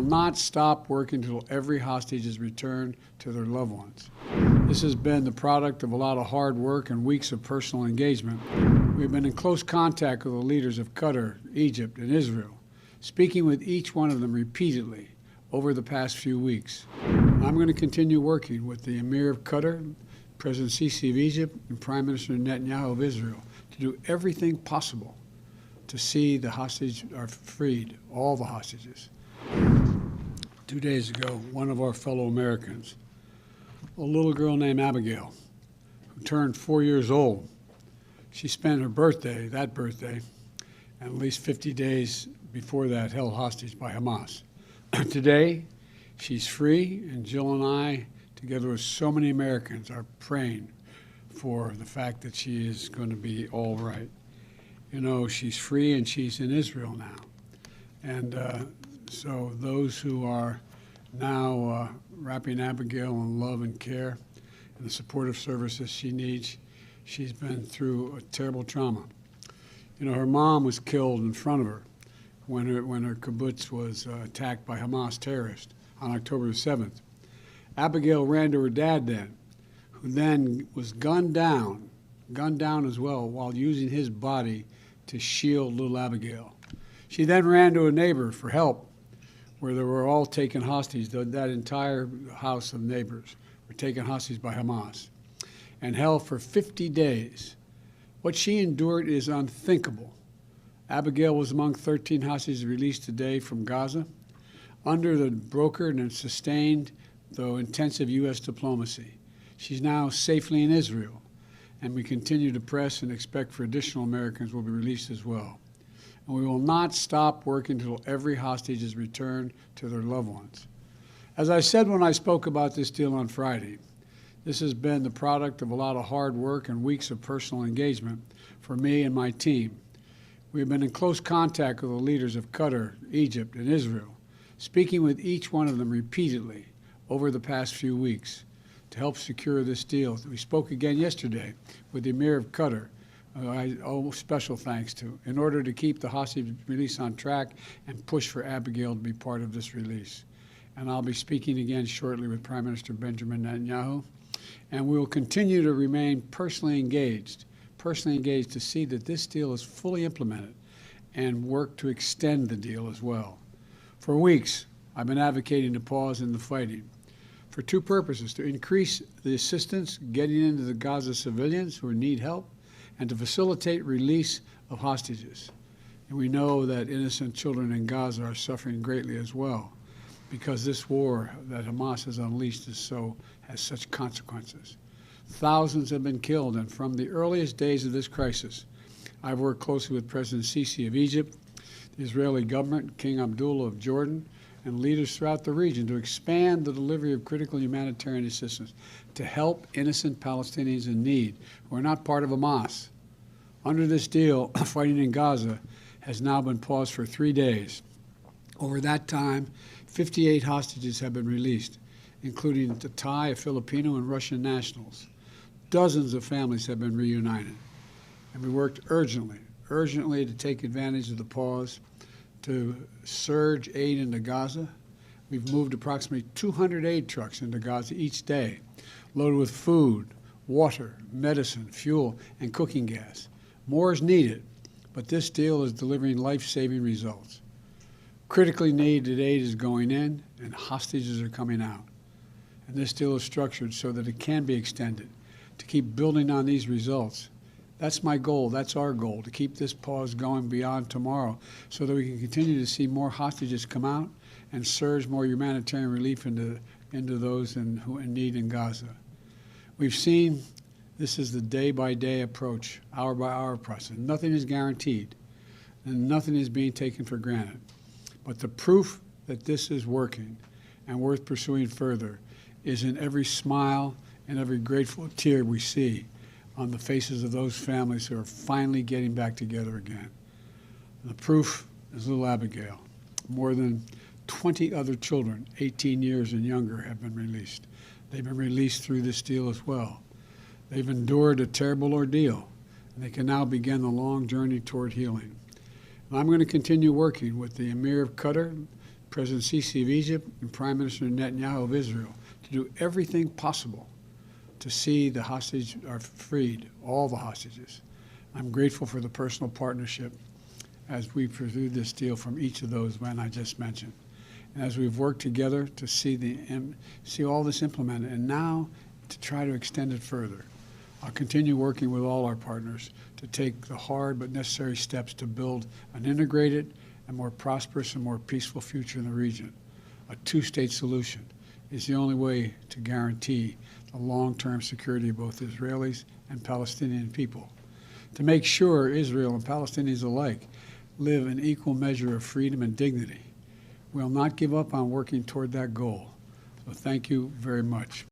not stop working until every hostage is returned to their loved ones. This has been the product of a lot of hard work and weeks of personal engagement. We've been in close contact with the leaders of Qatar, Egypt, and Israel, speaking with each one of them repeatedly over the past few weeks. I'm going to continue working with the Emir of Qatar, President Sisi of Egypt, and Prime Minister Netanyahu of Israel to do everything possible to see the hostages are freed, all the hostages. 2 days ago, one of our fellow Americans, a little girl named Abigail, who turned 4 years old, she spent her birthday, and at least 50 days before that, held hostage by Hamas. Today, she's free, and Jill and I, together with so many Americans, are praying for the fact that she is going to be all right. You know, she's free and she's in Israel now. And so those who are now wrapping Abigail in love and care and the supportive services she needs, she's been through a terrible trauma. You know, her mom was killed in front of her when her kibbutz was attacked by Hamas terrorists on October 7th. Abigail ran to her dad then, who then was gunned down as well, while using his body to shield little Abigail. She then ran to a neighbor for help, where they were all taken hostage. That entire house of neighbors were taken hostage by Hamas and held for 50 days. What she endured is unthinkable. Abigail was among 13 hostages released today from Gaza under the brokered and sustained, though intensive, U.S. diplomacy. She's now safely in Israel, and we continue to press and expect for additional Americans will be released as well. And we will not stop working until every hostage is returned to their loved ones. As I said when I spoke about this deal on Friday, this has been the product of a lot of hard work and weeks of personal engagement for me and my team. We have been in close contact with the leaders of Qatar, Egypt, and Israel, speaking with each one of them repeatedly over the past few weeks to help secure this deal. We spoke again yesterday with the Emir of Qatar, who I owe special thanks to, in order to keep the hostage release on track and push for Abigail to be part of this release. And I'll be speaking again shortly with Prime Minister Benjamin Netanyahu, and we will continue to remain personally engaged to see that this deal is fully implemented and work to extend the deal as well. For weeks, I've been advocating a pause in the fighting for two purposes: to increase the assistance getting into the Gaza civilians who need help, and to facilitate release of hostages. And we know that innocent children in Gaza are suffering greatly as well, because this war that Hamas has unleashed has such consequences. Thousands have been killed, and from the earliest days of this crisis, I've worked closely with President Sisi of Egypt, the Israeli government, King Abdullah of Jordan, and leaders throughout the region to expand the delivery of critical humanitarian assistance to help innocent Palestinians in need who are not part of Hamas. Under this deal, fighting in Gaza has now been paused for 3 days. Over that time, 58 hostages have been released, including the Thai, Filipino, and Russian nationals. Dozens of families have been reunited. And we worked urgently to take advantage of the pause to surge aid into Gaza. We've moved approximately 200 aid trucks into Gaza each day, loaded with food, water, medicine, fuel, and cooking gas. More is needed, but this deal is delivering life-saving results. Critically needed aid is going in, and hostages are coming out. And this deal is structured so that it can be extended, to keep building on these results. That's my goal, that's our goal, to keep this pause going beyond tomorrow so that we can continue to see more hostages come out and surge more humanitarian relief into those in need in Gaza. We've seen this is the day-by-day approach, hour-by-hour process. Nothing is guaranteed, and nothing is being taken for granted. But the proof that this is working and worth pursuing further is in every smile and every grateful tear we see on the faces of those families who are finally getting back together again. The proof is little Abigail. More than 20 other children, 18 years and younger, have been released. They've been released through this deal as well. They've endured a terrible ordeal, and they can now begin the long journey toward healing. And I'm going to continue working with the Emir of Qatar, President Sisi of Egypt and Prime Minister Netanyahu of Israel to do everything possible to see the hostages are freed, all the hostages. I'm grateful for the personal partnership as we pursued this deal from each of those men I just mentioned. And as we've worked together to see all this implemented, and now to try to extend it further. I'll continue working with all our partners to take the hard but necessary steps to build an integrated and more prosperous and more peaceful future in the region. A two-state solution is the only way to guarantee the long-term security of both Israelis and Palestinian people. To make sure Israel and Palestinians alike live in equal measure of freedom and dignity. We'll not give up on working toward that goal. So thank you very much.